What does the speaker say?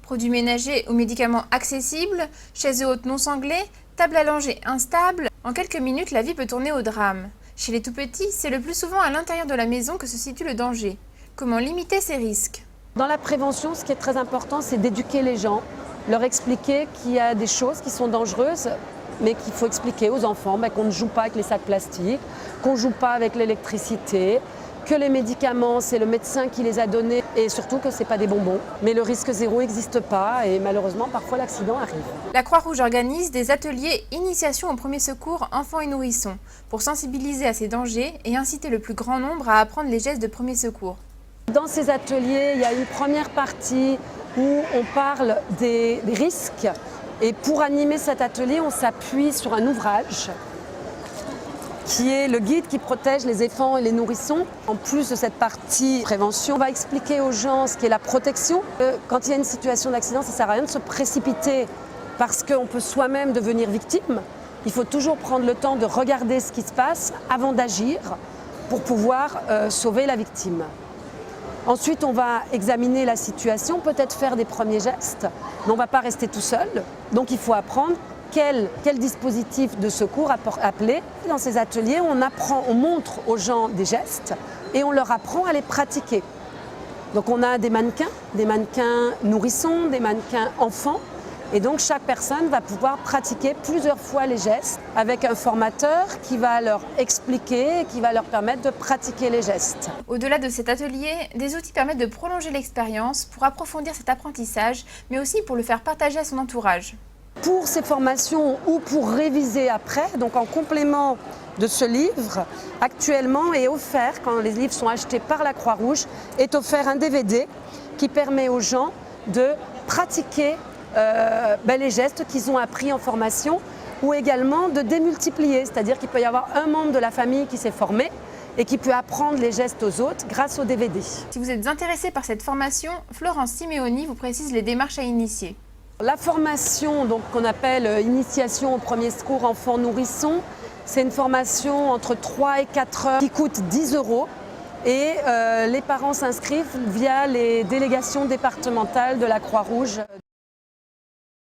Produits ménagers ou médicaments accessibles, chaises hautes non sanglées, table à langer instable, en quelques minutes la vie peut tourner au drame. Chez les tout-petits, c'est le plus souvent à l'intérieur de la maison que se situe le danger. Comment limiter ces risques? Dans la prévention, ce qui est très important, c'est d'éduquer les gens, leur expliquer qu'il y a des choses qui sont dangereuses, mais qu'il faut expliquer aux enfants qu'on ne joue pas avec les sacs plastiques, qu'on ne joue pas avec l'électricité, que les médicaments, c'est le médecin qui les a donnés et surtout que ce n'est pas des bonbons. Mais le risque zéro n'existe pas et malheureusement, parfois l'accident arrive. La Croix-Rouge organise des ateliers initiation aux premiers secours enfants et nourrissons pour sensibiliser à ces dangers et inciter le plus grand nombre à apprendre les gestes de premiers secours. Dans ces ateliers, il y a une première partie où on parle des risques et pour animer cet atelier, on s'appuie sur un ouvrage qui est le guide qui protège les enfants et les nourrissons. En plus de cette partie prévention, on va expliquer aux gens ce qu'est la protection. Quand il y a une situation d'accident, ça ne sert à rien de se précipiter parce qu'on peut soi-même devenir victime. Il faut toujours prendre le temps de regarder ce qui se passe avant d'agir pour pouvoir sauver la victime. Ensuite, on va examiner la situation, peut-être faire des premiers gestes, mais on ne va pas rester tout seul. Donc il faut apprendre quel dispositif de secours appeler. Dans ces ateliers, on montre aux gens des gestes et on leur apprend à les pratiquer. Donc on a des mannequins nourrissons, des mannequins enfants. Et donc chaque personne va pouvoir pratiquer plusieurs fois les gestes avec un formateur qui va leur expliquer et qui va leur permettre de pratiquer les gestes. Au-delà de cet atelier, des outils permettent de prolonger l'expérience pour approfondir cet apprentissage, mais aussi pour le faire partager à son entourage. Pour ces formations ou pour réviser après, donc en complément de ce livre, actuellement est offert, quand les livres sont achetés par la Croix-Rouge, est offert un DVD qui permet aux gens de pratiquer les gestes qu'ils ont appris en formation ou également de démultiplier, c'est-à-dire qu'il peut y avoir un membre de la famille qui s'est formé et qui peut apprendre les gestes aux autres grâce au DVD. Si vous êtes intéressé par cette formation, Florence Simeoni vous précise les démarches à initier. La formation qu'on appelle initiation au premier secours enfants nourrissons, c'est une formation entre 3 et 4 heures qui coûte 10 € et les parents s'inscrivent via les délégations départementales de la Croix-Rouge.